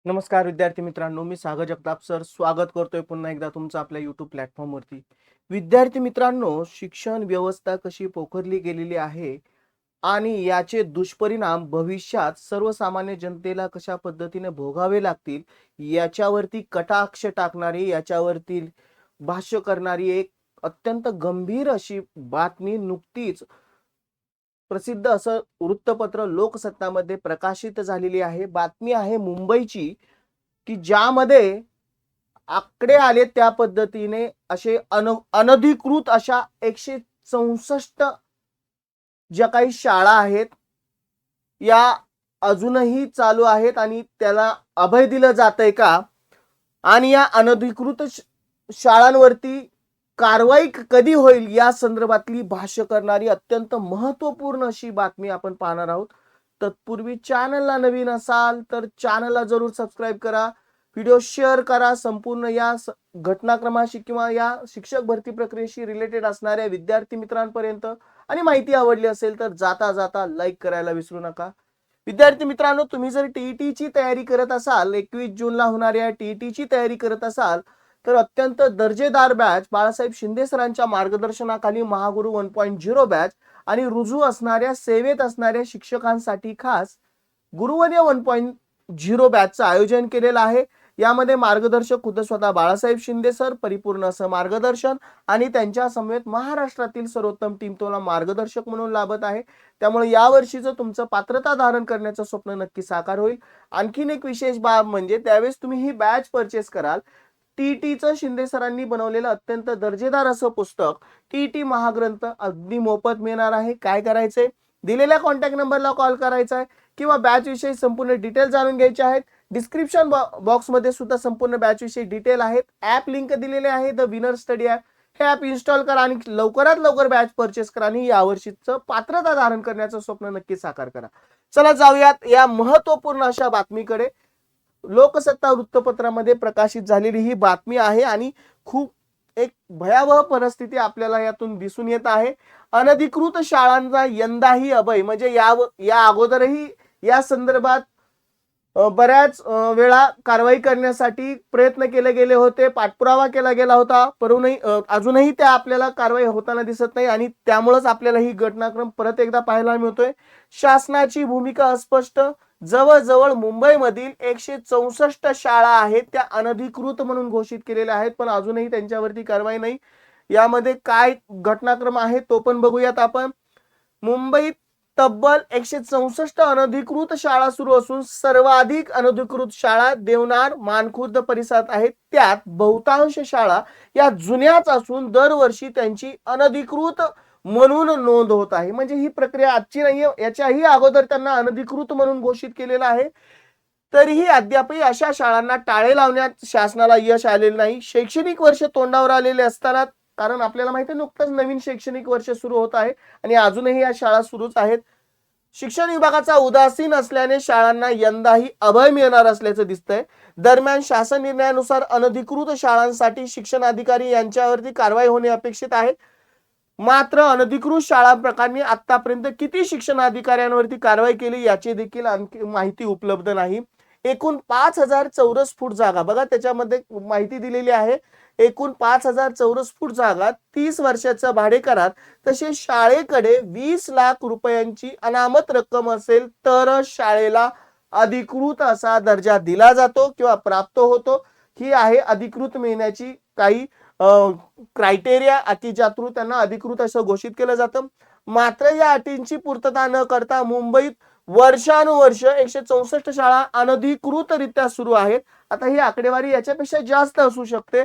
नमस्कार विद्यार्थी मित्रांनो, मी सागर जगताप सर स्वागत करतोय पुन्हा एकदा तुमचं आपल्या YouTube प्लॅटफॉर्मवरती. विद्यार्थी मित्रांनो, शिक्षण व्यवस्था कशी पोखरली गेलेली आहे आणि याचे दुष्परिणाम भविष्यात सर्वसामान्य जनतेला कशा पद्धतीने भोगावे लागतील, याच्यावरती कटाक्ष टाकणारी, याच्यावरती भाष्य करणारी एक अत्यंत गंभीर अशी बातमी नुकतीच प्रसिद्ध असं वृत्तपत्र लोकसत्तामध्ये प्रकाशित झालेली आहे. बातमी आहे मुंबईची, की ज्यामध्ये आकडे आले त्या पद्धतीने असे अनधिकृत अशा 164 ज्या काही शाळा आहेत या अजूनही चालू आहेत आणि त्याला अभय दिलं जातंय का? आणि या अनधिकृत शाळांवरती कारवाई कधी होईल या संदर्भातली भाष्य करणारी अत्यंत महत्वपूर्ण अशी बातमी आपण पाहणार आहोत. तत्पूर्वी चॅनलला नवीन असाल तर चॅनलला जरूर सबस्क्राईब करा, व्हिडिओ शेअर करा. संपूर्ण या घटनाक्रमाशी किंवा या शिक्षक भरती प्रक्रियेशी रिलेटेड असणाऱ्या विद्यार्थी मित्रांपर्यंत आणि माहिती आवडली असेल तर जाता जाता लाईक करायला विसरू नका. विद्यार्थी मित्रांनो, तुम्ही जर टीईटीची तयारी करत असाल, 21 जूनला होणाऱ्या टीईटीची तयारी करत असाल तर अत्यंत दर्जेदार बॅच बाळासाहेब शिंदे सरांच्या मार्गदर्शनाखाली महागुरु 1.0 बॅच आणि रुजू असणाऱ्या सेवेत असणाऱ्या शिक्षकांसाठी खास गुरुवर्य 1.0 बॅचचं आयोजन केलेलं आहे. यामध्ये मार्गदर्शक खुद्द स्वतः बाळासाहेब शिंदे सर, परिपूर्ण असं मार्गदर्शन आणि त्यांच्या समवेत महाराष्ट्रातील सर्वोत्तम टीम तुम्हाला मार्गदर्शक म्हणून लाभत आहे. त्यामुळे यावर्षीचं तुमचं पात्रता धारण करण्याचं स्वप्न नक्की साकार होईल. आणखीन एक विशेष बाब म्हणजे त्यावेळेस तुम्ही ही बॅच परचेस कराल, टीईटीचं शिंदे सरांनी बनवलेलं अत्यंत दर्जेदार असं पुस्तक टीईटी महाग्रंथ अगदी मोफत मिळणार आहे. काय करायचंय? दिलेल्या कॉन्टॅक्ट नंबरला कॉल करायचा आहे किंवा बॅच विषयी संपूर्ण डिटेल जाणून घ्यायचे आहेत. डिस्क्रिप्शन बॉक्समध्ये सुद्धा संपूर्ण बॅच विषयी डिटेल आहेत. ऍप लिंक दिलेले आहे, द विनर स्टडी ऍप. हे ऍप इन्स्टॉल करा आणि लवकरात लवकर बॅच परचेस करा आणि यावर्षीचं पात्रता धारण करण्याचं स्वप्न नक्की साकार करा. चला जाऊयात या महत्वपूर्ण अशा बातमीकडे. लोकसत्ता वृत्तपत्रामध्ये प्रकाशित झालेली ही बातमी आहे आणि खूप एक भयावह परिस्थिती आपल्याला यातून दिसून येत आहे. अनधिकृत शाळांचा यंदाही अभय, म्हणजे या अगोदरही या संदर्भात बऱ्याच वेळा कारवाई करण्यासाठी प्रयत्न केले गेले होते, पाठपुरावा केला गेला होता, परंतु अजूनही त्या आपल्याला कारवाई होताना दिसत नाही आणि त्यामुळेच आपल्याला ही घटनाक्रम परत एकदा पाहायला मिळतोय. शासनाची भूमिका अस्पष्ट. जवळजवळ मुंबईमधील 164 शाळा आहेत त्या अनधिकृत म्हणून घोषित केलेल्या आहेत, पण अजूनही त्यांच्यावरती कारवाई नाही. यामध्ये काय घटनाक्रम आहे तो पण बघूयात आपण. मुंबईत तब्बल 164 अनधिकृत शाळा सुरू असून सर्वाधिक अनधिकृत शाळा देवनार मानखुर्द परिसरात आहेत. त्यात बहुतांश शाळा या जुन्याच असून दरवर्षी त्यांची अनधिकृत म्हणून नोंद होत आहे. म्हणजे ही प्रक्रिया आजची नाहीये, याच्याही अगोदर त्यांना अनधिकृत म्हणून घोषित केलेलं आहे. तरीही अद्यापही अशा शाळांना टाळे लावण्यात शासनाला यश आलेलं नाही. शैक्षणिक वर्ष तोंडावर आलेले असताना, कारण आपल्याला माहिती आहे नुकतंच नवीन शैक्षणिक वर्ष सुरू होत आहे आणि अजूनही या शाळा सुरूच आहेत. शिक्षण विभागाचा उदासीन असल्याने शाळांना यंदाही अभय मिळणार असल्याचं दिसतंय. दरम्यान शासन निर्णयानुसार अनधिकृत शाळांसाठी शिक्षण अधिकारी यांच्यावरती कारवाई होणे अपेक्षित आहे. मात्र अनधिकृत शाळा प्रकरणी आतापर्यंत किती शिक्षण अधिकाऱ्यांवरती कारवाई केली याची देखील आणखी माहिती उपलब्ध नाही. एकूण 5,000 चौरस फूट जागा, बघा त्याच्यामध्ये माहिती दिलेली आहे, एकूण 5,000 चौरस फूट जागा 30 वर्षाच्या भाडेकरार, तसेच शाळेकडे 20 लाख रुपयांची अनामत रक्कम असेल तर शाळेला अधिकृत असा दर्जा दिला जातो किंवा प्राप्त होतो. ही आहे अधिकृत मिळण्याची काही क्रायटेरिया, अटी ज्या थ्रू त्यांना अधिकृत असं घोषित केलं जातं. मात्र या अटींची पूर्तता न करता मुंबईत वर्षानुवर्ष 164 शाळा अनधिकृतरित्या सुरू आहेत. आता ही आकडेवारी याच्यापेक्षा जास्त असू शकते.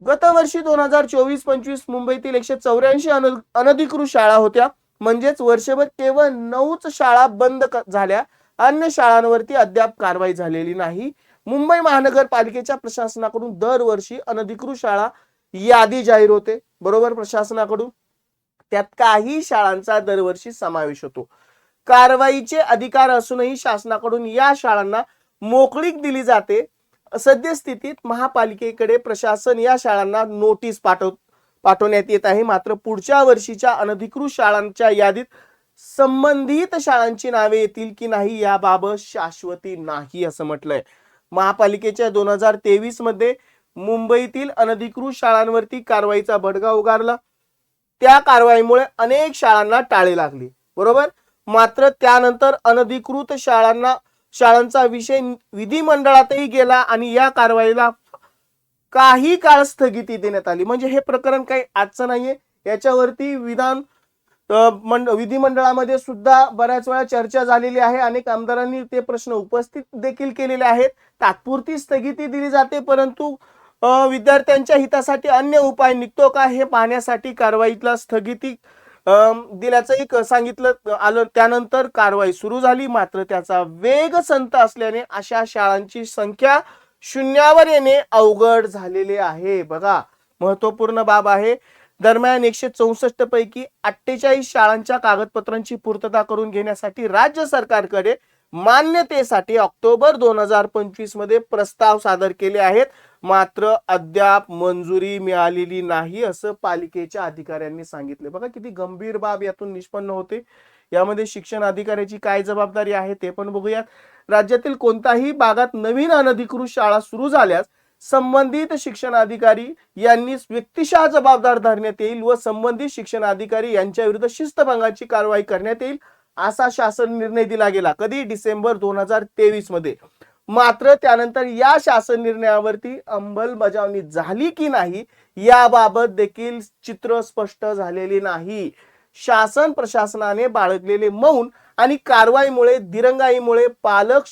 गतवर्षी 2024-25 मुंबईतील 184 अनधिकृत शाळा होत्या, म्हणजेच वर्षभर केवळ 9च शाळा बंद झाल्या. अन्य शाळांवरती अद्याप कारवाई झालेली नाही. मुंबई महानगरपालिकेच्या प्रशासनाकडून दरवर्षी अनधिकृत शाळा यादी जाहीर होते, बरोबर, प्रशासनाकडून. त्यात काही शाळांचा दरवर्षी समावेश होतो. कारवाईचे अधिकार असूनही शासनाकडून या शाळांना मोकळीक दिली जाते. सद्यस्थितीत महापालिकेकडे प्रशासन या शाळांना नोटीस पाठवण्यात येत आहे. मात्र पुढच्या वर्षीच्या अनधिकृत शाळांच्या यादीत संबंधित शाळांची नावे येतील की नाही याबाबत शाश्वती नाही असं म्हटलंय. महापालिकेच्या 2023 मध्ये मुंबईतील अनधिकृत शाळांवरती कारवाईचा बडगा उगारला. त्या कारवाईमुळे अनेक शाळांना टाळे लागली, बरोबर. मात्र त्यानंतर अनधिकृत शाळांचा विषय विधिमंडळातही गेला आणि या कारवाईला काही काळ स्थगिती देण्यात आली. म्हणजे हे प्रकरण काही आजचं नाहीये. याच्यावरती विधिमंडळामध्ये सुद्धा बऱ्याच वेळा चर्चा झालेली आहे. अनेक आमदारांनी ते प्रश्न उपस्थित देखील केलेले आहेत. तात्पुरती स्थगिती दिली जाते, परंतु विद्यार्थ्यांच्या हितासाठी अन्य उपाय निघतो का हे पाहण्यासाठी कारवाईला स्थगिती दिल्याचं एक सांगितलं आलं. त्यानंतर कारवाई सुरू झाली. मात्र त्याचा वेग संत असल्याने अशा शाळांची संख्या शून्यावर येणे अवघड झालेले आहे. बघा, महत्वपूर्ण बाब आहे. दरम्यान 164 पैकी 48 शाळांच्या कागदपत्रांची पूर्तता करून घेण्यासाठी राज्य सरकारकडे मान्यतेसाठी ऑक्टोबर 2025 मध्ये प्रस्ताव सादर केले आहेत. मात्र अद्याप मंजुरी मिळालेली नाही असं पालिकेच्या अधिकाऱ्यांनी सांगितले. बघा किती गंभीर बाब यातून निष्पन्न होते. यामध्ये शिक्षण अधिकाऱ्याची काय जबाबदारी आहे ते पण बघूयात. राज्यातील कोणत्याही भागात नवीन अनधिकृत शाळा सुरू झाल्यास संबंधित शिक्षण अधिकारी यांनी व्यक्तिशः जबाबदार धरण्यात येईल व संबंधित शिक्षण अधिकारी यांच्या विरुद्ध शिस्तभंगाची कारवाई करण्यात येईल असा शासन निर्णय दिला गेला. कधी? डिसेंबर 2023 मध्ये. मात्र त्यानंतर या शासन निर्णयावरती अंमलबजावणी झाली की नाही याबाबत देखील चित्र स्पष्ट झालेले नाही. शासन प्रशासनाने बाळगलेले मौन आणि कारवाईमुळे दिरंगाईमुळे पालक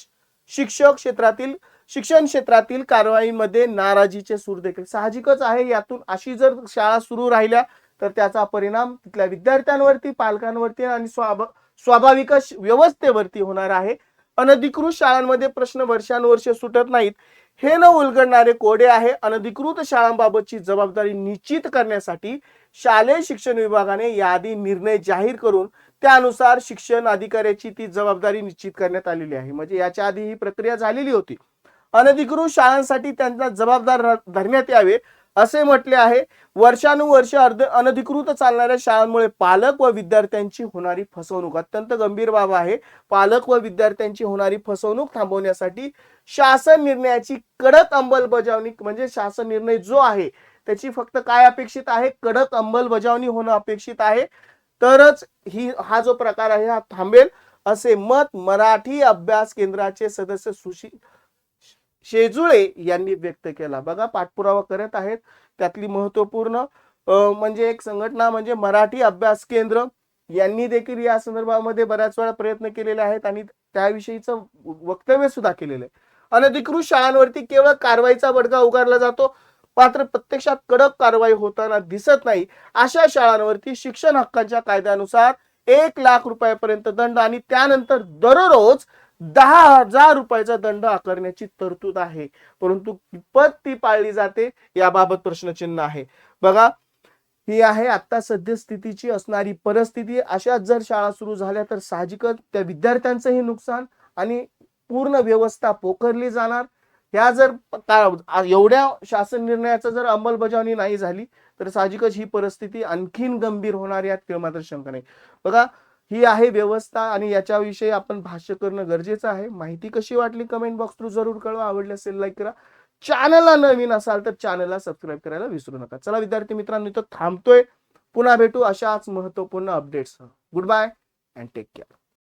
शिक्षण क्षेत्रातील कारवाईमध्ये नाराजीचे सूर देखील साहजिकच आहे. यातून अशी जर शाळा सुरू राहिल्या तर त्याचा परिणाम तिथल्या विद्यार्थ्यांवरती, पालकांवरती आणि स्वाभाविकच व्यवस्थेवरती होणार आहे. अनधिकृत शाळांमध्ये प्रश्न वर्षानुवर्ष सुटत नाहीत हे न उलगडणारे कोडे आहे. अनधिकृत शाळांबाबतची जबाबदारी निश्चित करण्यासाठी शालेय शिक्षण विभागाने यादी निर्णय जाहीर करून त्यानुसार शिक्षण अधिकाऱ्याची ती जबाबदारी निश्चित करण्यात आलेली आहे. म्हणजे याच्या आधी ही प्रक्रिया झालेली होती. अनधिकृत शाळांसाठी त्यांना जबाबदार धरण्यात यावे असे म्हटले आहे. वर्षानुवर्ष अनधिकृत चालणाऱ्या शाळांमुळे पालक व विद्यार्थ्यांची होणारी फसवणूक अत्यंत गंभीर बाब आहे. पालक व विद्यार्थ्यांची होणारी फसवणूक थांबवण्यासाठी शासन निर्णयाची कडक अंमलबजावणी, म्हणजे शासन निर्णय जो आहे त्याची फक्त काय अपेक्षित आहे? कडक अंमलबजावणी होणं अपेक्षित आहे. तरच हा जो प्रकार आहे हा थांबेल असे मत मराठी अभ्यास केंद्राचे सदस्य शेजुळे यांनी व्यक्त केला. बघा, पाठपुरावा करत आहेत. त्यातली महत्वपूर्ण म्हणजे एक संघटना म्हणजे मराठी अभ्यास केंद्र यांनी देखील या संदर्भामध्ये बऱ्याच वेळा प्रयत्न केलेले आहेत आणि त्याविषयीचं वक्तव्य सुद्धा केलेलं आहे. अनधिकृत शाळांवरती केवळ कारवाईचा बडगा उगारला जातो, मात्र प्रत्यक्षात कडक कारवाई होताना दिसत नाही. अशा शाळांवरती शिक्षण हक्काच्या कायद्यानुसार 1 लाख रुपयापर्यंत दंड आणि त्यानंतर दररोज 10,000 रुपयाचा दंड आकारण्याची तरतूद आहे. परंतु कितपत ती पाळली जाते याबाबत प्रश्नचिन्ह आहे. बघा, ही आहे आता सद्यस्थितीची असणारी परिस्थिती. अशाच जर शाळा सुरू झाल्या तर साहजिकच त्या विद्यार्थ्यांचंही नुकसान आणि पूर्ण व्यवस्था पोखरली जाणार. ह्या जर एवढ्या शासन निर्णयाचा जर अंमलबजावणी नाही झाली तर साहजिकच ही परिस्थिती आणखीन गंभीर होणार, यात मात्र शंका नाही. बघा, ही आहे व्यवस्था आणि याच्याविषयी आपण भाष्य करणं गरजेचं आहे. माहिती कशी वाटली कमेंट बॉक्स थ्रू जरूर कळवा. आवडली असेल लाईक करा. चॅनलला नवीन असाल तर चॅनलला सबस्क्राईब करायला विसरू नका. चला विद्यार्थी मित्रांनो, इथं थांबतोय. पुन्हा भेटू अशाच महत्वपूर्ण updates. Good bye and take care.